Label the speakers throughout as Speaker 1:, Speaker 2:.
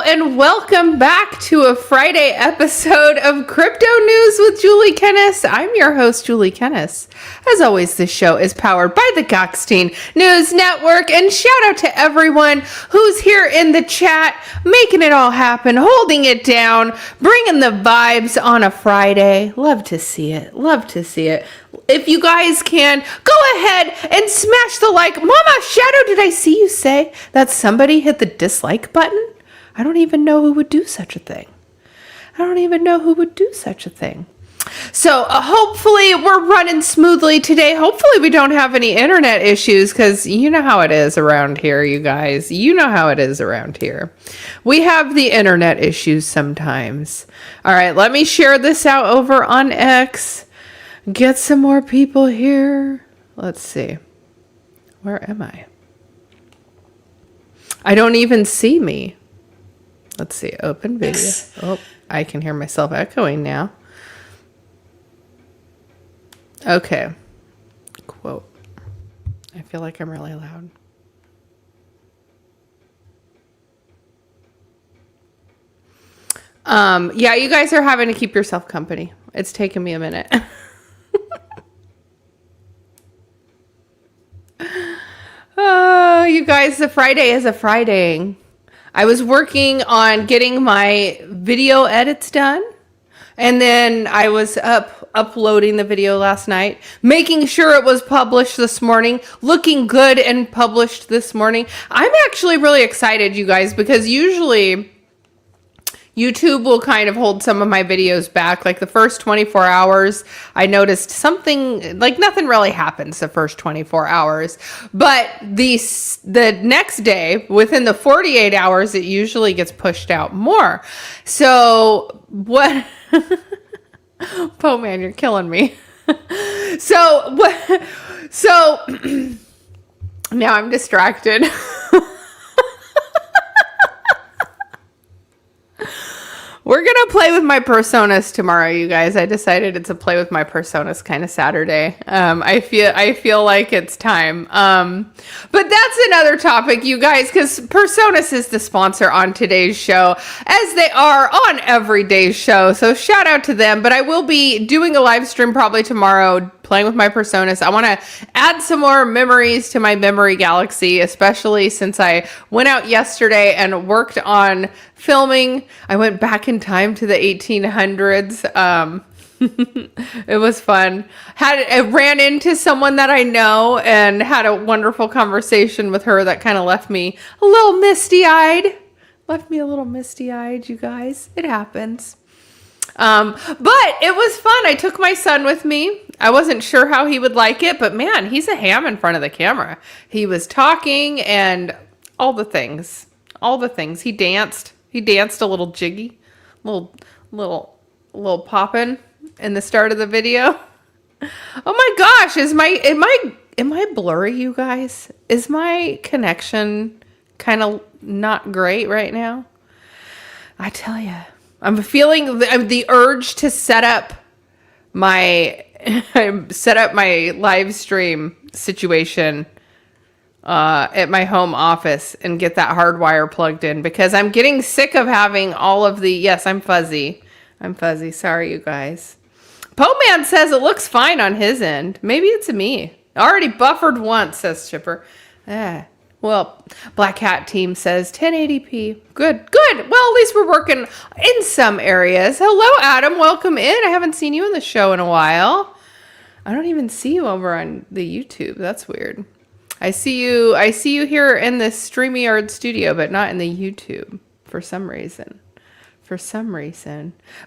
Speaker 1: and welcome back to a Friday episode of Crypto News with Julie Kennis. I'm your host, Julie Kennis. As always, this show is powered by the Gokhshtein News Network, and shout out to everyone who's here in the chat, making it all happen, holding it down, bringing the vibes on a Friday. Love to see it. Love to see it. If you guys can, go ahead and smash the like. Mama Shadow, did I see you say that somebody hit the dislike button? I don't even know who would do such a thing. So hopefully we're running smoothly today. Hopefully we don't have any internet issues because you know how it is around here, you guys. You know how it is around here. We have the internet issues sometimes. All right, let me share this out over on X. Get some more people here. Let's see. Where am I? I don't even see me. Let's see. Open video. Oh, I can hear myself echoing now. Okay. Quote. I feel like I'm really loud. Yeah, you guys are having to keep yourself company. It's taken me a minute. Oh, you guys, the Friday is a Friday. I was working on getting my video edits done. And then I was uploading the video last night, making sure it was published this morning, looking good and published this morning. I'm actually really excited, you guys, because usually YouTube will kind of hold some of my videos back. Like the first 24 hours, I noticed something, like nothing really happens the first 24 hours. But the next day, within the 48 hours, it usually gets pushed out more. So what... Poe man, you're killing me. So now I'm distracted. We're going to play with my personas tomorrow, you guys. I decided it's a play with my personas kind of Saturday. I feel like it's time. But that's another topic, you guys, because Personas is the sponsor on today's show, as they are on every day's show. So shout out to them. But I will be doing a live stream probably tomorrow, playing with my personas. I want to add some more memories to my memory galaxy, especially since I went out yesterday and worked on filming. I went back in time to the 1800s. It was fun. I ran into someone that I know and had a wonderful conversation with her that kind of left me a little misty-eyed. You guys. It happens. But it was fun. I took my son with me. I wasn't sure how he would like it, but man, he's a ham in front of the camera. He was talking and all the things. He danced a little jiggy, little poppin' in the start of the video. Oh my gosh, am I blurry, you guys? Is my connection kind of not great right now? I tell you. I'm feeling the urge to set up my live stream situation at my home office and get that hardwire plugged in, because I'm getting sick of having all of the... Yes, I'm fuzzy. Sorry, you guys. Poe Man says it looks fine on his end. Maybe it's me. Already buffered once, says Chipper. Well, Black Hat Team says 1080p. Good. Well, at least we're working in some areas. Hello, Adam. Welcome in. I haven't seen you in the show in a while. I don't even see you over on the YouTube. That's weird. I see you here in the StreamYard studio, but not in the YouTube for some reason.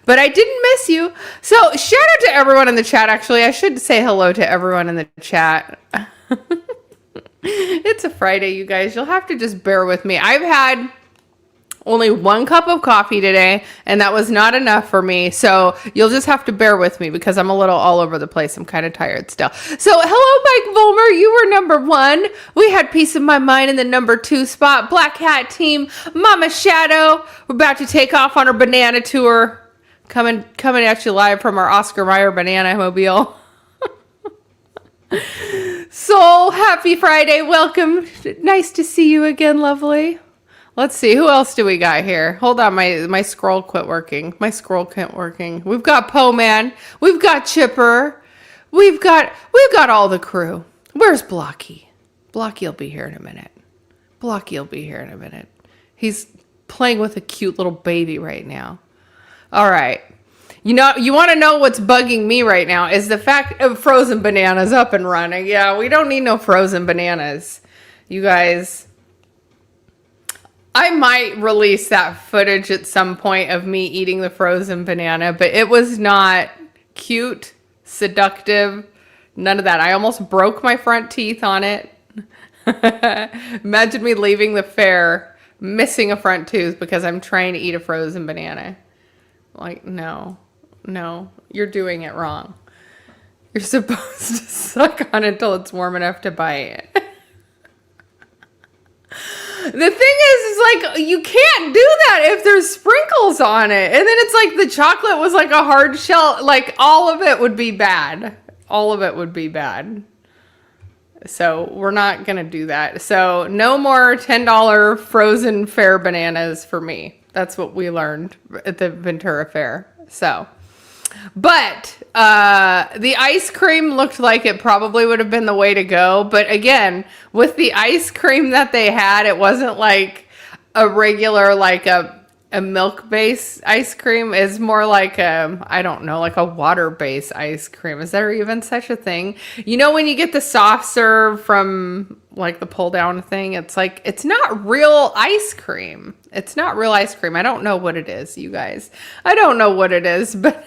Speaker 1: But I didn't miss you. So shout out to everyone in the chat. Actually, I should say hello to everyone in the chat. It's a Friday, you guys. You'll have to just bear with me. I've had only one cup of coffee today, and that was not enough for me. So you'll just have to bear with me because I'm a little all over the place. I'm kind of tired still. So hello, Mike Volmer. You were number 1. We had Peace of My Mind in the number 2 spot. Black Hat Team, Mama Shadow. We're about to take off on our banana tour. Coming at you live from our Oscar Mayer Banana Mobile. So happy Friday. Welcome. Nice to see you again, lovely. Let's see, who else do we got here? Hold on, my scroll quit working. My scroll quit working. We've got Po Man. We've got Chipper. We've got all the crew. Where's Blocky? Blocky will be here in a minute. Blocky will be here in a minute. He's playing with a cute little baby right now. All right. You know, you want to know what's bugging me right now is the fact of frozen bananas up and running. Yeah, we don't need no frozen bananas. You guys, I might release that footage at some point of me eating the frozen banana, but it was not cute, seductive, none of that. I almost broke my front teeth on it. Imagine me leaving the fair missing a front tooth because I'm trying to eat a frozen banana. Like, no, you're doing it wrong. You're supposed to suck on it until it's warm enough to bite. The thing is like, you can't do that if there's sprinkles on it. And then it's like the chocolate was like a hard shell. Like, all of it would be bad. All of it would be bad. So we're not going to do that. So no more $10 frozen fair bananas for me. That's what we learned at the Ventura Fair. So, but the ice cream looked like it probably would have been the way to go. But again, with the ice cream that they had, it wasn't like a regular, like a milk-based ice cream. Is more like I don't know, like a water-based ice cream. Is there even such a thing? You know, when you get the soft serve from like the pull-down thing, it's like, it's not real ice cream. It's not real ice cream. I don't know what it is, you guys. I don't know what it is, but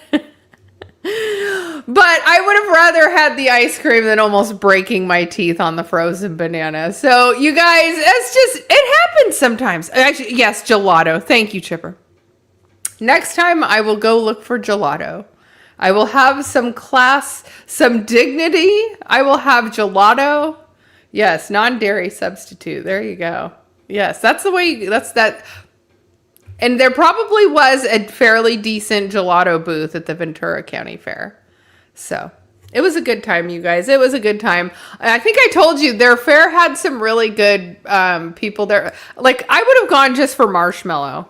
Speaker 1: but I would have rather had the ice cream than almost breaking my teeth on the frozen banana. So you guys, it happens sometimes. Actually, yes, gelato. Thank you, Chipper. Next time I will go look for gelato. I will have some class, some dignity. I will have gelato. Yes, non-dairy substitute. There you go. Yes, that's the way, that's that. And there probably was a fairly decent gelato booth at the Ventura County Fair. So it was a good time, you guys. It was a good time. I think I told you their fair had some really good people there. Like, I would have gone just for Marshmallow.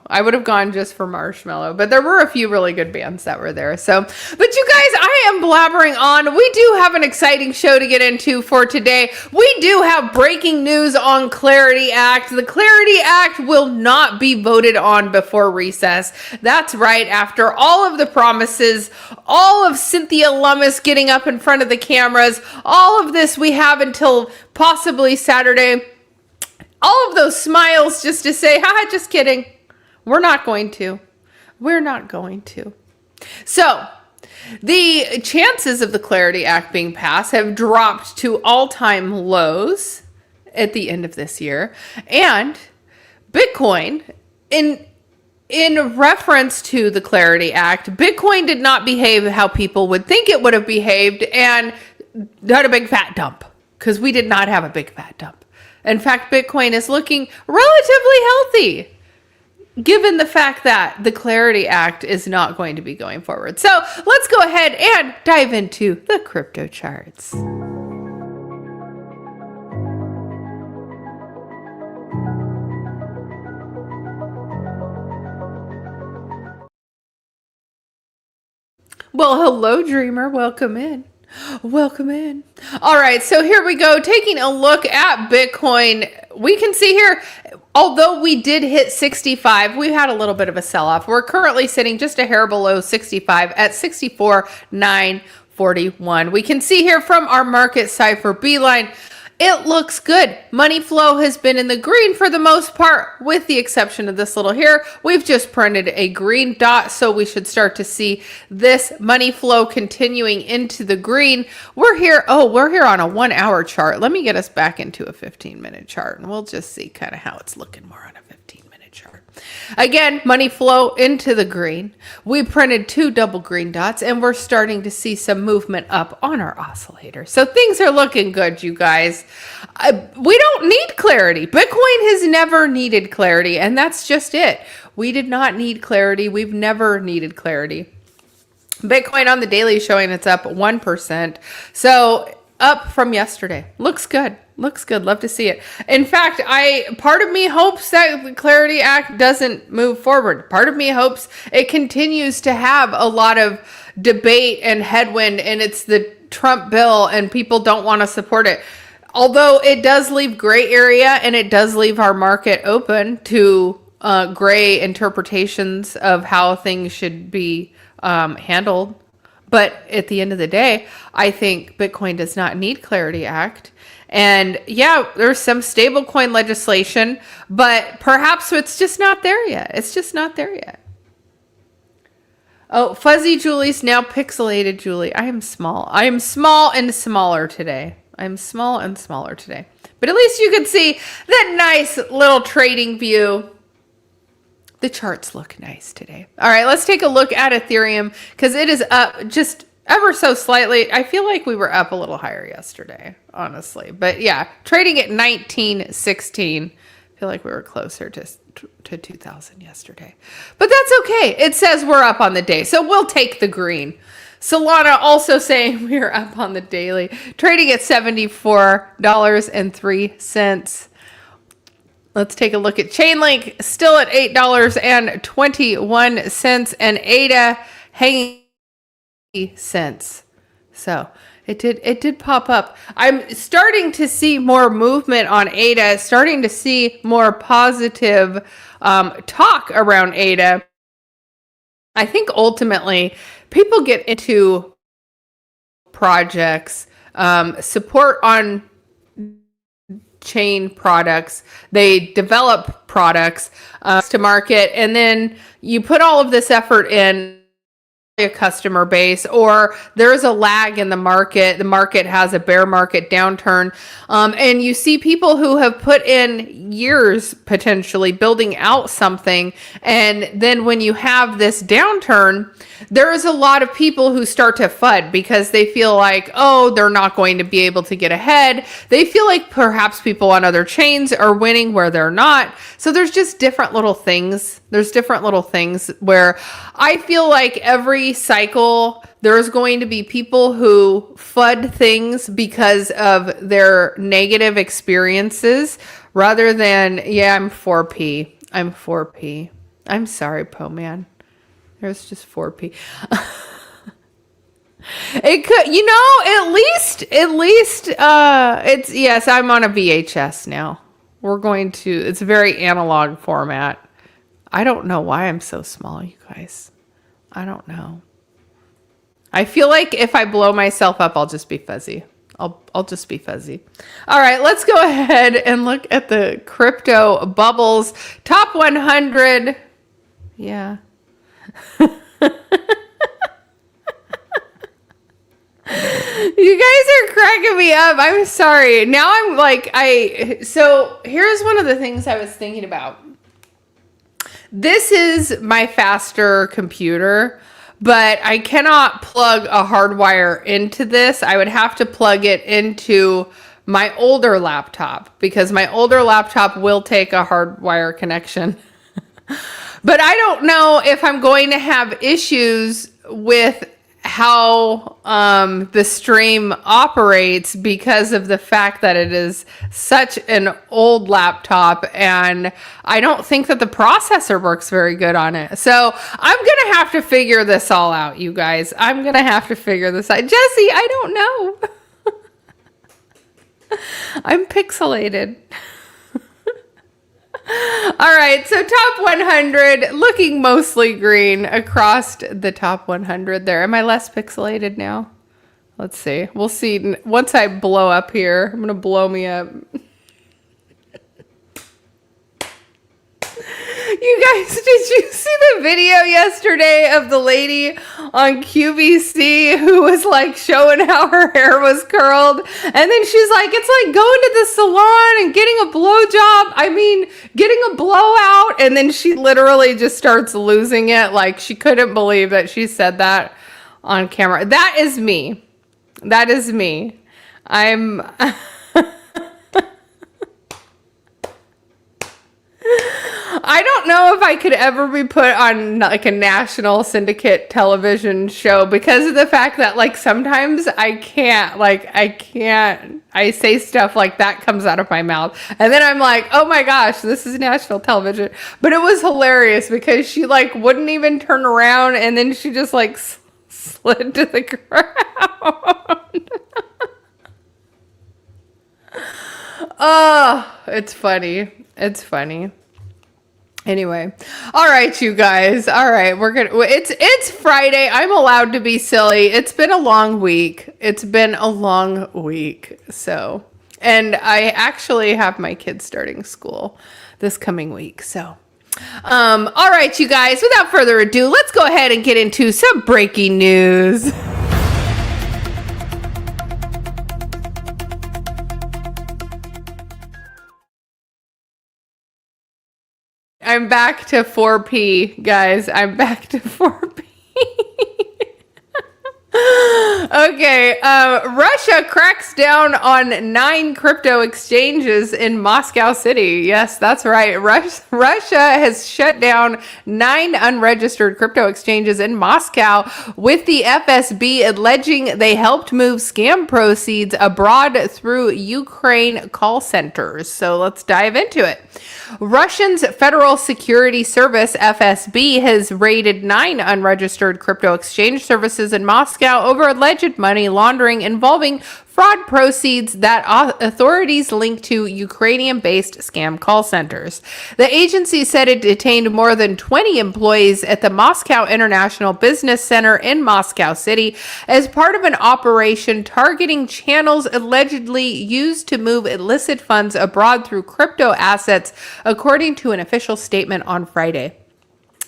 Speaker 1: But there were a few really good bands that were there. So, but you guys, I am blabbering on. We do have an exciting show to get into for today. We do have breaking news on Clarity Act. The Clarity Act will not be voted on before recess. That's right. After all of the promises, all of Cynthia Lummis getting up in front of the cameras, all of this, we have until possibly Saturday. All of those smiles just to say, haha, just kidding. We're not going to. So, the chances of the Clarity Act being passed have dropped to all-time lows at the end of this year. And Bitcoin, in reference to the Clarity Act, Bitcoin did not behave how people would think it would have behaved and had a big fat dump, because we did not have a big fat dump. In fact, Bitcoin is looking relatively healthy, given the fact that the Clarity Act is not going to be going forward. So let's go ahead and dive into the crypto charts. Well, hello, Dreamer. Welcome in. All right, so here we go. Taking a look at Bitcoin, we can see here, although we did hit 65, we had a little bit of a sell-off. We're currently sitting just a hair below 65 at 64,941. We can see here from our market Cipher Beeline, it looks good. Money flow has been in the green for the most part, with the exception of this little here. We've just printed a green dot, so we should start to see this money flow continuing into the green. We're here on a 1 hour chart. Let me get us back into a 15-minute chart, and we'll just see kind of how it's looking more on a 15-minute chart. Again, money flow into the green. We printed 2 double green dots, and we're starting to see some movement up on our oscillator. So things are looking good, you guys. We don't need clarity. Bitcoin has never needed clarity, and that's just it. We did not need clarity. We've never needed clarity. Bitcoin on the daily is showing it's up 1%. So up from yesterday. Looks good. Looks good. Love to see it. In fact, part of me hopes that the Clarity Act doesn't move forward. Part of me hopes it continues to have a lot of debate and headwind, and it's the Trump bill and people don't want to support it. Although it does leave gray area and it does leave our market open to gray interpretations of how things should be handled. But at the end of the day, I think Bitcoin does not need Clarity Act. And yeah, there's some stablecoin legislation, but perhaps it's just not there yet. It's just not there yet. Oh, Fuzzy Julie's now pixelated Julie. I am small. I am small and smaller today. I'm small and smaller today. But at least you can see that nice little trading view. The charts look nice today. All right, let's take a look at Ethereum because it is up just ever so slightly. I feel like we were up a little higher yesterday, honestly. But yeah, trading at 1916. I feel like we were closer to 2,000 yesterday. But that's okay. It says we're up on the day, so we'll take the green. Solana also saying we are up on the daily, trading at $74.03. Let's take a look at Chainlink, still at $8.21, and ADA hanging cents. So it did pop up. I'm starting to see more movement on ADA, starting to see more positive talk around ADA. I think ultimately people get into projects, support on chain products, they develop products to market, and then you put all of this effort in a customer base, or there's a lag in the market has a bear market downturn, and you see people who have put in years potentially building out something, and then when you have this downturn, there's a lot of people who start to FUD because they feel like, oh, they're not going to be able to get ahead. They feel like perhaps people on other chains are winning where they're not. So there's just different little things. There's different little things where I feel like every cycle there's going to be people who FUD things because of their negative experiences rather than, yeah, I'm 4P. I'm 4P. I'm sorry, Po Man. There's just 4P. It could, at least, it's, yes, I'm on a VHS now. It's a very analog format. I don't know why I'm so small, you guys. I don't know. I feel like if I blow myself up, I'll just be fuzzy. I'll just be fuzzy. All right, let's go ahead and look at the crypto bubbles. Top 100. Yeah. You guys are cracking me up. I'm sorry. Now I'm like, so here's one of the things I was thinking about. This is my faster computer, but I cannot plug a hard wire into this. I would have to plug it into my older laptop because my older laptop will take a hard wire connection. But I don't know if I'm going to have issues with how the stream operates because of the fact that it is such an old laptop and I don't think that the processor works very good on it. So I'm going to have to figure this all out, you guys. I'm going to have to figure this out. Jesse, I don't know. I'm pixelated. All right, so top 100, looking mostly green across the top 100 there. Am I less pixelated now? Let's see. We'll see. Once I blow up here, I'm going to blow me up. You guys, did you see the video yesterday of the lady on QVC who was like showing how her hair was curled? And then she's like, it's like going to the salon and getting a blowjob. I mean, getting a blowout. And then she literally just starts losing it. Like she couldn't believe that she said that on camera. That is me. That is me. I'm... I don't know if I could ever be put on like a national syndicate television show because of the fact that like sometimes I can't, I say stuff like that comes out of my mouth. And then I'm like, oh my gosh, this is national television. But it was hilarious because she like wouldn't even turn around and then she just like slid to the ground. Oh, it's funny. It's funny. Anyway, all right, you guys. All right, it's Friday. I'm allowed to be silly. It's been a long week. So, and I actually have my kids starting school this coming week. So, all right, you guys. Without further ado, let's go ahead and get into some breaking news. I'm back to 4P, guys. I'm back to 4P. Okay, Russia cracks down on 9 crypto exchanges in Moscow City. Yes, that's right. Russia has shut down 9 unregistered crypto exchanges in Moscow, with the FSB alleging they helped move scam proceeds abroad through Ukraine call centers. So let's dive into it. Russia's Federal Security Service, FSB, has raided 9 unregistered crypto exchange services in Moscow over alleged money laundering involving fraud proceeds that authorities link to Ukrainian-based scam call centers. The agency said it detained more than 20 employees at the Moscow International Business Center in Moscow City as part of an operation targeting channels allegedly used to move illicit funds abroad through crypto assets, according to an official statement on Friday.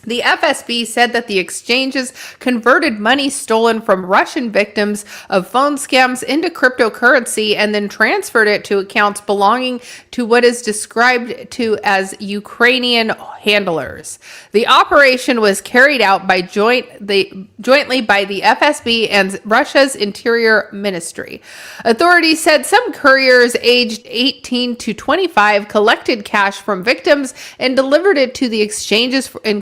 Speaker 1: The FSB said that the exchanges converted money stolen from Russian victims of phone scams into cryptocurrency and then transferred it to accounts belonging to what is described to as Ukrainian handlers. The operation was carried out by jointly by the FSB and Russia's Interior Ministry. Authorities said some couriers aged 18 to 25 collected cash from victims and delivered it to the exchanges in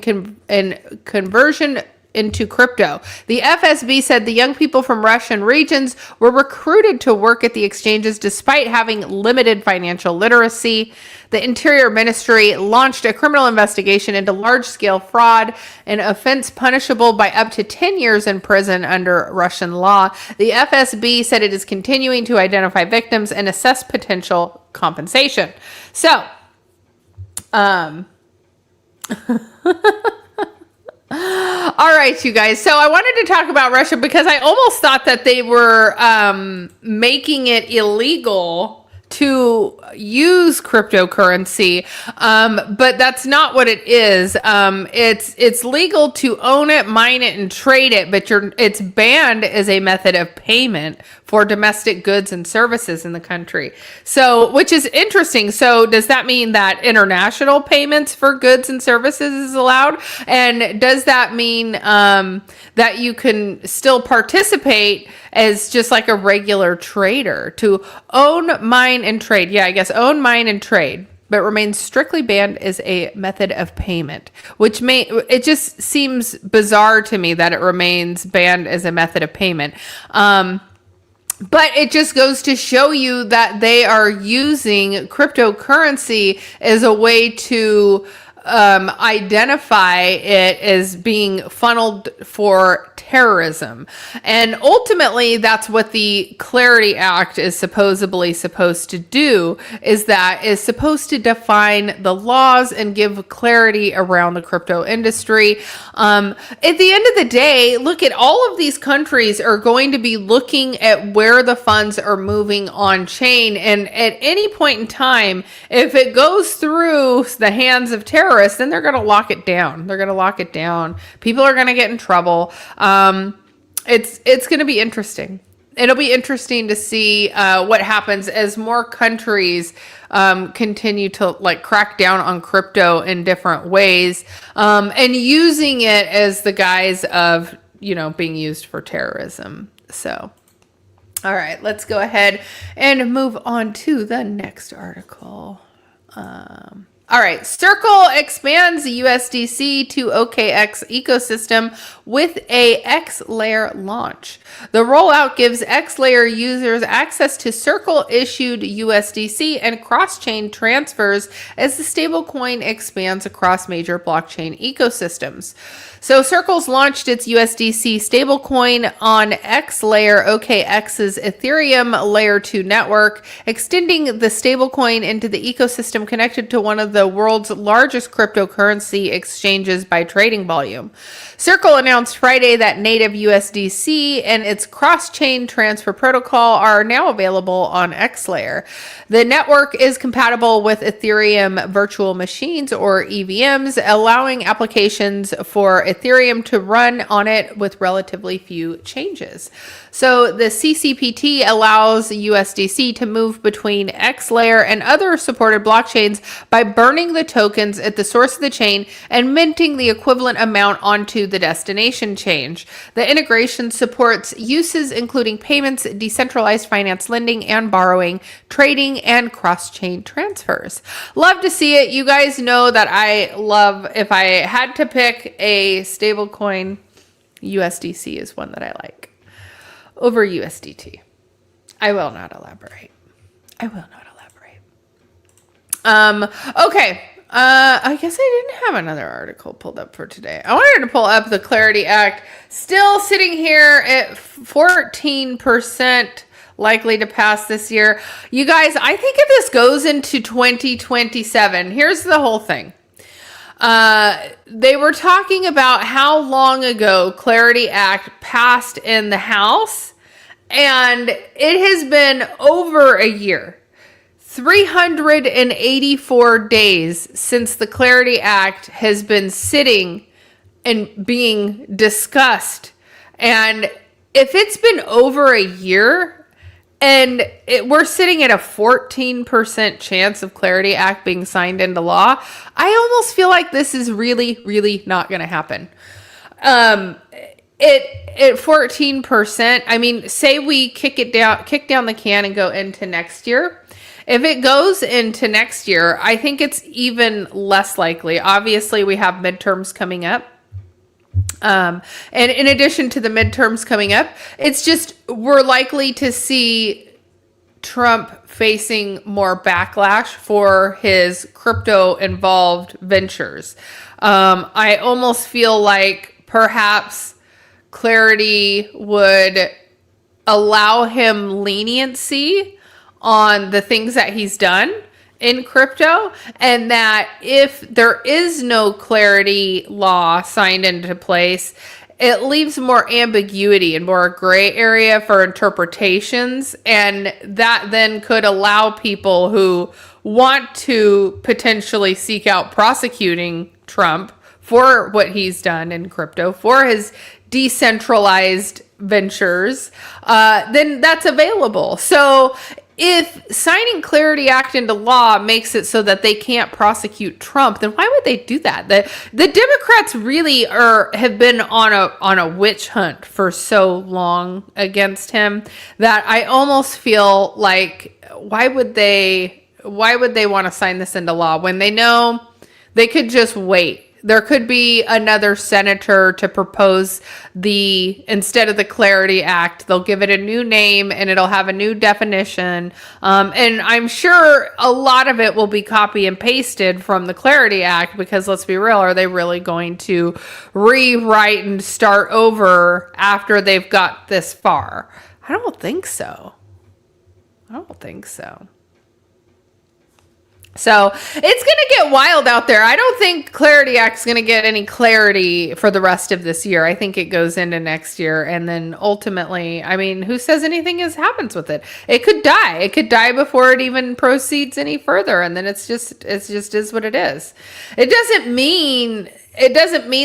Speaker 1: conversion into crypto. The FSB said the young people from Russian regions were recruited to work at the exchanges despite having limited financial literacy. The Interior Ministry launched a criminal investigation into large-scale fraud, an offense punishable by up to 10 years in prison under Russian law. The FSB said it is continuing to identify victims and assess potential compensation. So, all right, you guys. So I wanted to talk about Russia because I almost thought that they were making it illegal to use cryptocurrency, but that's not what it is. It's legal to own it, mine it, and trade it, but it's banned as a method of payment for domestic goods and services in the country. So, which is interesting. So does that mean that international payments for goods and services is allowed? And does that mean that you can still participate as just like a regular trader to own, mine, and trade? Yeah, I guess own, mine, and trade, but remains strictly banned as a method of payment, which it just seems bizarre to me that it remains banned as a method of payment. But it just goes to show you that they are using cryptocurrency as a way to identify it as being funneled for terrorism. And ultimately, that's what the Clarity Act is supposedly supposed to do, is supposed to define the laws and give clarity around the crypto industry. At the end of the day, look, at all of these countries are going to be looking at where the funds are moving on chain. And at any point in time, if it goes through the hands of terrorists, then they're going to lock it down. People are going to get in trouble. It's going to be interesting. It'll be interesting to see what happens as more countries continue to crack down on crypto in different ways, and using it as the guise of, being used for terrorism. So, all right, let's go ahead and move on to the next article. All right, Circle expands USDC to OKX ecosystem with a X-Layer launch. The rollout gives X-Layer users access to Circle-issued USDC and cross-chain transfers as the stablecoin expands across major blockchain ecosystems. So Circle's launched its USDC stablecoin on X-Layer, OKX's Ethereum Layer 2 network, extending the stablecoin into the ecosystem connected to one of the world's largest cryptocurrency exchanges by trading volume. Circle announced Friday that native USDC and its cross-chain transfer protocol are now available on X-Layer. The network is compatible with Ethereum virtual machines, or EVMs, allowing applications for Ethereum to run on it with relatively few changes. So the CCPT allows USDC to move between X-Layer and other supported blockchains by burning the tokens at the source of the chain and minting the equivalent amount onto the destination chain. The integration supports uses including payments, decentralized finance lending and borrowing, trading, and cross-chain transfers. Love to see it. You guys know that I love, if I had to pick a stablecoin, USDC is one that I like over USDT. I will not elaborate. Okay. I guess I didn't have another article pulled up for today. I wanted to pull up the Clarity Act. Still sitting here at 14% likely to pass this year. You guys, I think if this goes into 2027, here's the whole thing. They were talking about how long ago Clarity Act passed in the House, and it has been over a year. 384 days since the Clarity Act has been sitting and being discussed. And if it's been over a year and we're sitting at a 14% chance of Clarity Act being signed into law, I almost feel like this is really, really not going to happen. At 14%, I mean, say we kick down the can and go into next year. If it goes into next year, I think it's even less likely. Obviously, we have midterms coming up. And in addition to the midterms coming up, it's just we're likely to see Trump facing more backlash for his crypto-involved ventures. I almost feel like perhaps Clarity would allow him leniency on the things that he's done in crypto, and that if there is no Clarity law signed into place, it leaves more ambiguity and more gray area for interpretations, and that then could allow people who want to potentially seek out prosecuting Trump for what he's done in crypto, for his decentralized ventures, then that's available. So if signing Clarity Act into law makes it so that they can't prosecute Trump, then why would they do that? The Democrats really have been on a witch hunt for so long against him that I almost feel like why would they want to sign this into law when they know they could just wait? There could be another senator to propose instead of the Clarity Act, they'll give it a new name and it'll have a new definition. And I'm sure a lot of it will be copy and pasted from the Clarity Act, because let's be real, are they really going to rewrite and start over after they've got this far? I don't think so. So it's going to get wild out there. I don't think Clarity Act's going to get any clarity for the rest of this year. I think it goes into next year. And then ultimately, I mean, who says anything happens with it? It could die. It could die before it even proceeds any further. And then it just is what it is. It doesn't mean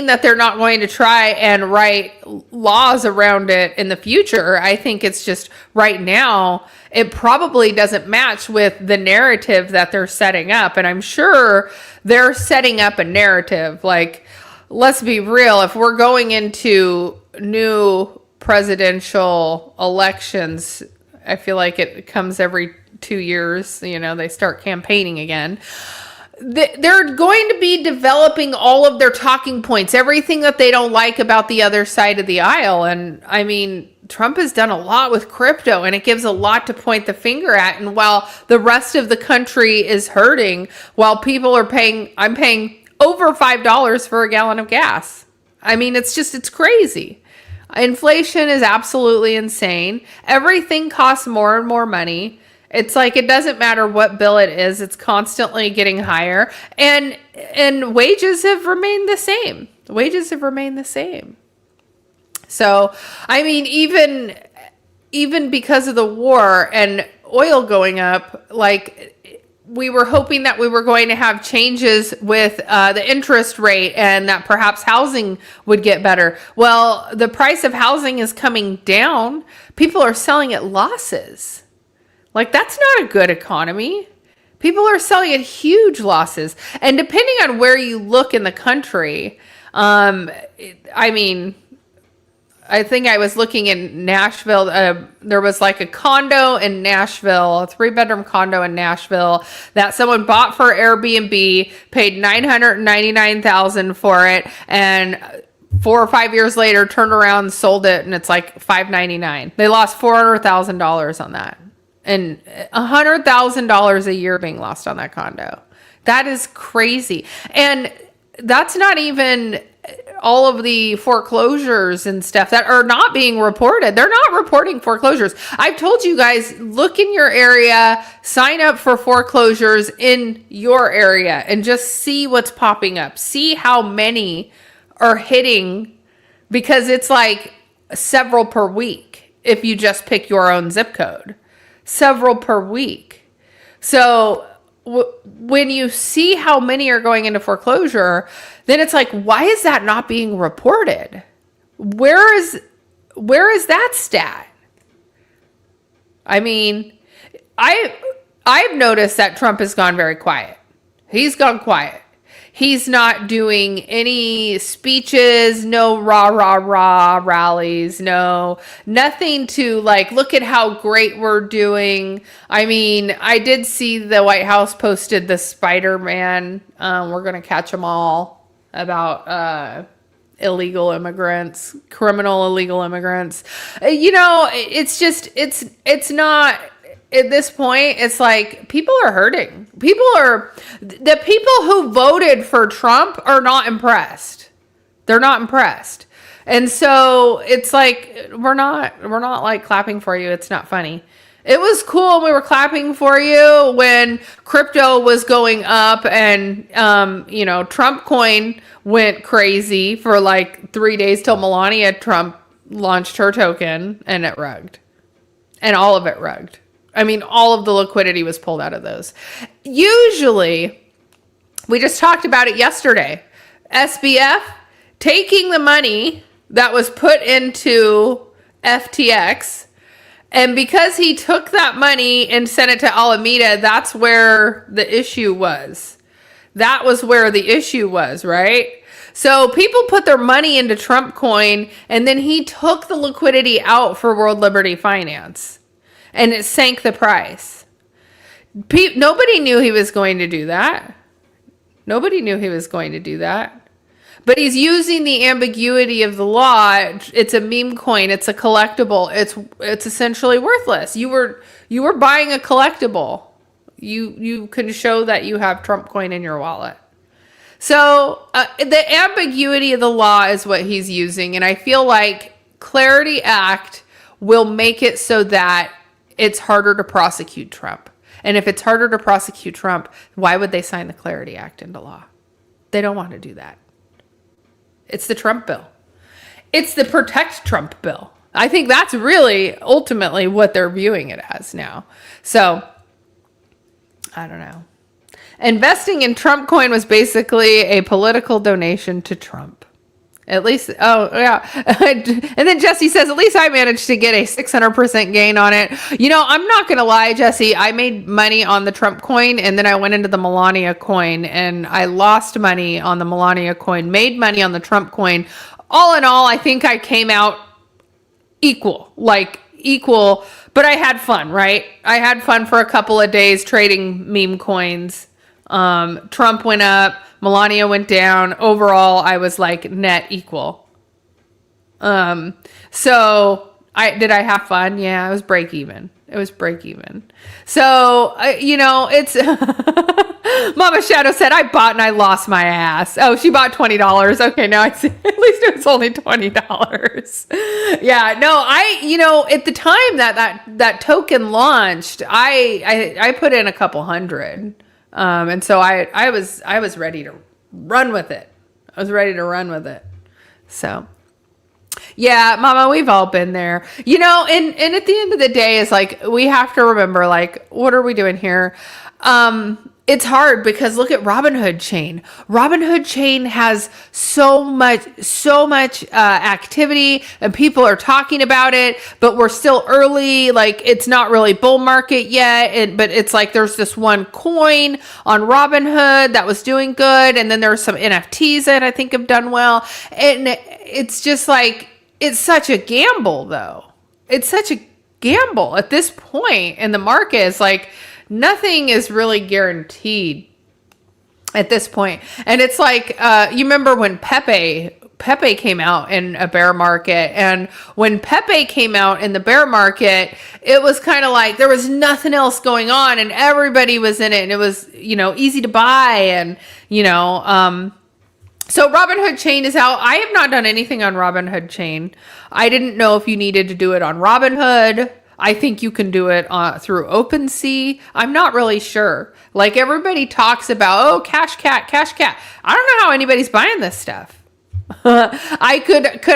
Speaker 1: that they're not going to try and write laws around it in the future. I think it's just right now, it probably doesn't match with the narrative that they're setting up. And I'm sure they're setting up a narrative. Like, let's be real. If we're going into new presidential elections, I feel like it comes every 2 years, they start campaigning again. they're going to be developing all of their talking points, everything that they don't like about the other side of the aisle. And I mean, Trump has done a lot with crypto, and it gives a lot to point the finger at. And while the rest of the country is hurting, while people are I'm paying over $5 for a gallon of gas. I mean, it's crazy. Inflation is absolutely insane. Everything costs more and more money. It's like, it doesn't matter what bill it is, it's constantly getting higher. And wages have remained the same. Wages have remained the same. So, I mean, even because of the war and oil going up, like, we were hoping that we were going to have changes with the interest rate and that perhaps housing would get better. Well, the price of housing is coming down. People are selling at losses. Like, that's not a good economy. People are selling at huge losses. And depending on where you look in the country, I mean, I think I was looking in Nashville. There was like a condo in Nashville, a 3-bedroom condo in Nashville that someone bought for Airbnb, paid $999,000 for it, and 4 or 5 years later turned around and sold it, and it's like $599,000. They lost $400,000 on that, and $100,000 a year being lost on that condo. That is crazy, and that's not even all of the foreclosures and stuff that are not being reported. They're not reporting foreclosures. I've told you guys, look in your area, sign up for foreclosures in your area, and just see what's popping up. See how many are hitting, because it's like several per week if you just pick your own zip code. Several per week. So when you see how many are going into foreclosure, then it's like, why is that not being reported? Where is that stat? I mean, I've noticed that Trump has gone very quiet. He's gone quiet. He's not doing any speeches, no rah, rah, rah rallies, nothing to like, look at how great we're doing. I mean, I did see the White House posted the Spider-Man, we're going to catch them all, about illegal immigrants, criminal illegal immigrants. It's just, it's not... At this point, it's like people are hurting. The people who voted for Trump are not impressed. They're not impressed. And so it's like, we're not like clapping for you. It's not funny. It was cool. We were clapping for you when crypto was going up and, Trump coin went crazy for like 3 days till Melania Trump launched her token, and it rugged. And all of it rugged. I mean, all of the liquidity was pulled out of those. Usually, we just talked about it yesterday. SBF taking the money that was put into FTX, and because he took that money and sent it to Alameda, that's where the issue was. That was where the issue was, right? So people put their money into Trump coin, and then he took the liquidity out for World Liberty Finance. And it sank the price. Nobody knew he was going to do that. Nobody knew he was going to do that. But he's using the ambiguity of the law. It's a meme coin. It's a collectible. It's essentially worthless. You were buying a collectible. You can show that you have Trump coin in your wallet. So the ambiguity of the law is what he's using. And I feel like Clarity Act will make it so that it's harder to prosecute Trump. And if it's harder to prosecute Trump, why would they sign the Clarity Act into law? They don't want to do that. It's the Trump bill. It's the Protect Trump bill. I think that's really ultimately what they're viewing it as now. So, I don't know. Investing in Trump coin was basically a political donation to Trump. At least, oh yeah. And then Jesse says, at least I managed to get a 600% gain on it. I'm not going to lie, Jesse, I made money on the Trump coin, and then I went into the Melania coin and I lost money on the Melania coin, made money on the Trump coin. All in all, I think I came out equal, but I had fun, right? I had fun for a couple of days trading meme coins. Trump went up, Melania went down. Overall, I was like net equal. So did I have fun? Yeah, it was break even. It was break even. So, it's Mama Shadow said, I bought and I lost my ass. Oh, she bought $20. Okay, now I see. At least it was only $20. Yeah, no, at the time that token launched, I put in a couple hundred. And so I was ready to run with it. I was ready to run with it. So yeah, Mama, we've all been there, and at the end of the day, it's like, we have to remember, like, what are we doing here? It's hard because look at Robinhood Chain. Robinhood Chain has so much activity, and people are talking about it, but we're still early. Like, it's not really bull market yet. But it's like, there's this one coin on Robinhood that was doing good. And then there's some NFTs that I think have done well. And it's just like, it's such a gamble though. It's such a gamble at this point in the market. It's like, nothing is really guaranteed at this point. And it's like, you remember when Pepe came out in a bear market, and when Pepe came out in the bear market, it was kind of like there was nothing else going on and everybody was in it, and it was, easy to buy. And, so Robinhood Chain is out. I have not done anything on Robinhood Chain. I didn't know if you needed to do it on Robinhood. I think you can do it through OpenSea. I'm not really sure. Like, everybody talks about, oh, Cash Cat. I don't know how anybody's buying this stuff. Could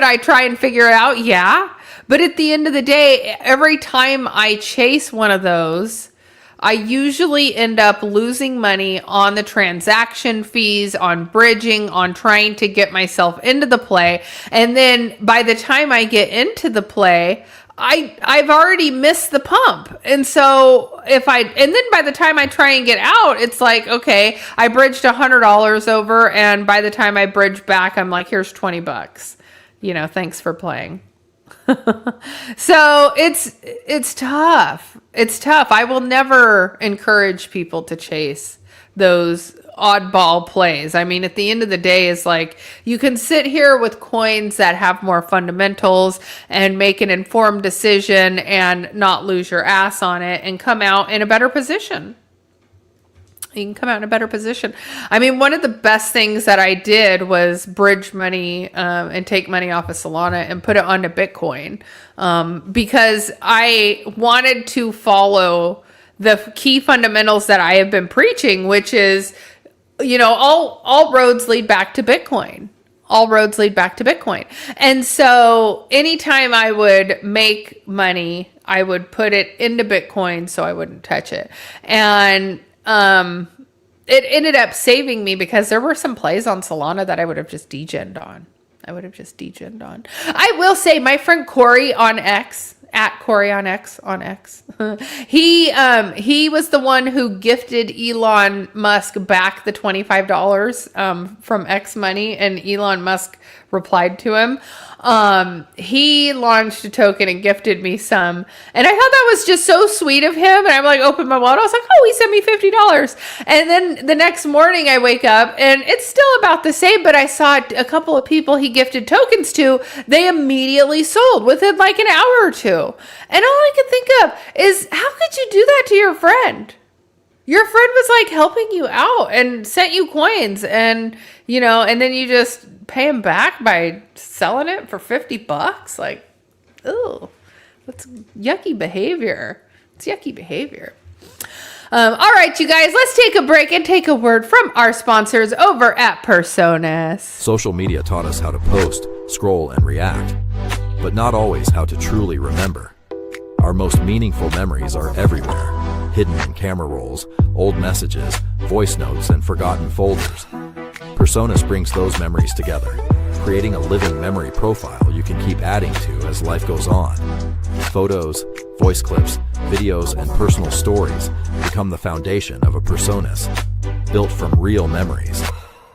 Speaker 1: I try and figure it out? Yeah. But at the end of the day, every time I chase one of those, I usually end up losing money on the transaction fees, on bridging, on trying to get myself into the play. And then by the time I get into the play, I've already missed the pump. And so and then by the time I try and get out, it's like, okay, I bridged $100 over. And by the time I bridge back, I'm like, here's $20. Thanks for playing. So it's tough. It's tough. I will never encourage people to chase those oddball plays. I mean, at the end of the day, is like, you can sit here with coins that have more fundamentals and make an informed decision and not lose your ass on it and come out in a better position. You can come out in a better position. I mean, one of the best things that I did was bridge money and take money off of Solana and put it onto Bitcoin, because I wanted to follow the key fundamentals that I have been preaching, which is, all roads lead back to Bitcoin. All roads lead back to Bitcoin. And so anytime I would make money, I would put it into Bitcoin so I wouldn't touch it. And it ended up saving me, because there were some plays on Solana that I would have just degened on. I will say, my friend Corey on X, at Corey on X, he was the one who gifted Elon Musk back the $25 from X Money, and Elon Musk replied to him. He launched a token and gifted me some, and I thought that was just so sweet of him. And I'm like, opened my wallet, I was like, oh, he sent me $50. And then the next morning I wake up and it's still about the same, but I saw a couple of people he gifted tokens to, they immediately sold within like an hour or two. And all I could think of is, how could you do that to your friend? Your friend was like helping you out and sent you coins, and and then you just pay him back by selling it for $50. Like, ooh, that's yucky behavior. It's yucky behavior. All right, you guys, let's take a break and take a word from our sponsors over at Personas.
Speaker 2: Social media taught us how to post, scroll, and react, but not always how to truly remember. Our most meaningful memories are everywhere, hidden in camera rolls, old messages, voice notes, and forgotten folders. Personas brings those memories together, creating a living memory profile you can keep adding to as life goes on. Photos, voice clips, videos, and personal stories become the foundation of a Personas, built from real memories.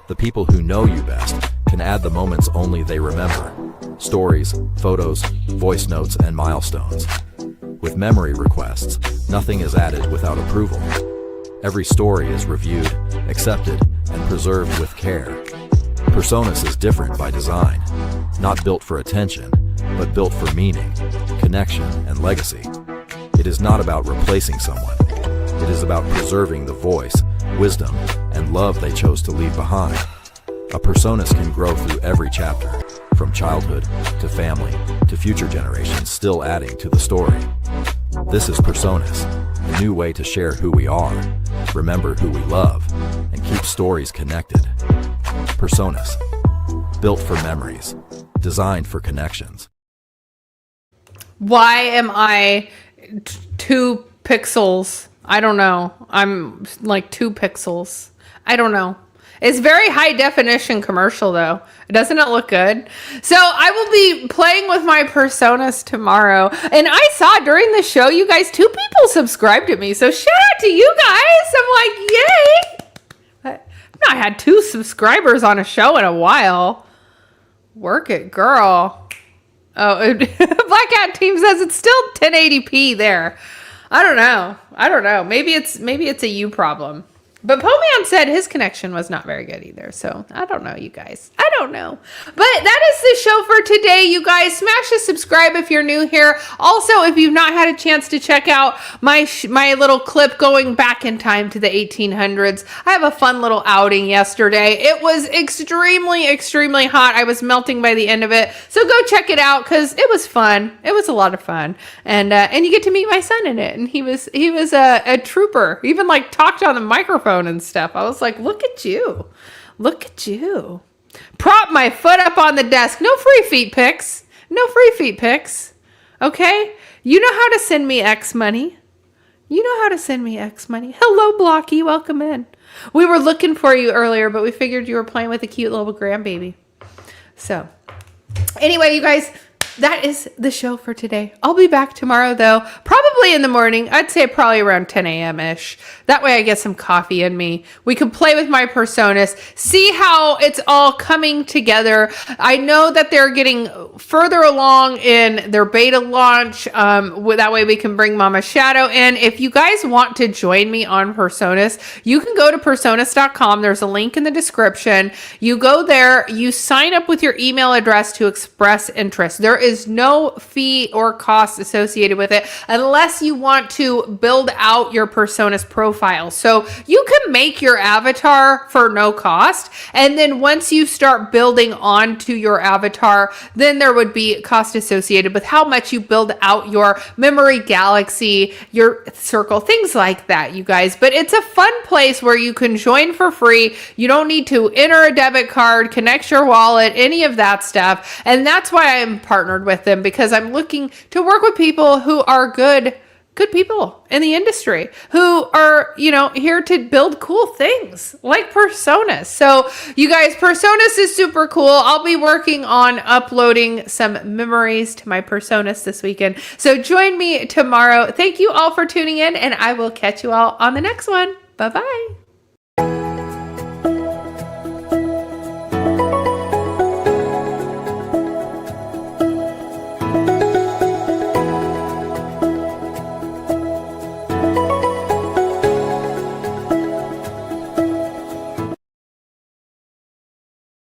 Speaker 2: The people who know you best can add the moments only they remember: stories, photos, voice notes, and milestones. With memory requests, nothing is added without approval. Every story is reviewed, accepted, and preserved with care. Personas is different by design, not built for attention, but built for meaning, connection, and legacy. It is not about replacing someone. It is about preserving the voice, wisdom, and love they chose to leave behind. A personas can grow through every chapter, from childhood to family to future generations, still adding to the story. This is Personas, a new way to share who we are, remember who we love, and keep stories connected. Personas, built for memories, designed for connections.
Speaker 1: Why am I 2 pixels? I don't know. I'm like 2 pixels. I don't know. It's very high definition commercial though. Doesn't it look good? So I will be playing with my personas tomorrow. And I saw during the show, you guys, 2 people subscribed to me. So shout out to you guys. I'm like, yay. I've not had 2 subscribers on a show in a while. Work it, girl. Oh, Black Cat Team says it's still 1080p there. I don't know. Maybe it's a you problem. But Poman said his connection was not very good either. So I don't know, you guys. I don't know. But that is the show for today, you guys. Smash the subscribe if you're new here. Also, if you've not had a chance to check out my little clip going back in time to the 1800s, I have a fun little outing yesterday. It was extremely, extremely hot. I was melting by the end of it. So go check it out because it was fun. It was a lot of fun. And you get to meet my son in it. And he was a trooper. He even like talked on the microphone and stuff. I was like, look at you. Look at you. Prop my foot up on the desk. No free feet pics. No free feet pics. Okay? You know how to send me X money. You know how to send me X money. Hello, Blocky. Welcome in. We were looking for you earlier, but we figured you were playing with a cute little grandbaby. So, anyway, you guys, that is the show for today. I'll be back tomorrow, though, probably in the morning. I'd say probably around 10 a.m.-ish. That way I get some coffee in me. We can play with my personas, see how it's all coming together. I know that they're getting further along in their beta launch. That way we can bring Mama Shadow in. If you guys want to join me on Personas, you can go to personas.com. There's a link in the description. You go there, you sign up with your email address to express interest. There is no fee or cost associated with it unless you want to build out your personas profile. So you can make your avatar for no cost. And then once you start building onto your avatar, then there would be cost associated with how much you build out your memory galaxy, your circle, things like that, you guys. But it's a fun place where you can join for free. You don't need to enter a debit card, connect your wallet, any of that stuff. And that's why I'm partnered with them, because I'm looking to work with people who are good people in the industry who are, here to build cool things like personas. So you guys, personas is super cool. I'll be working on uploading some memories to my personas this weekend. So join me tomorrow. Thank you all for tuning in, and I will catch you all on the next one. Bye-bye.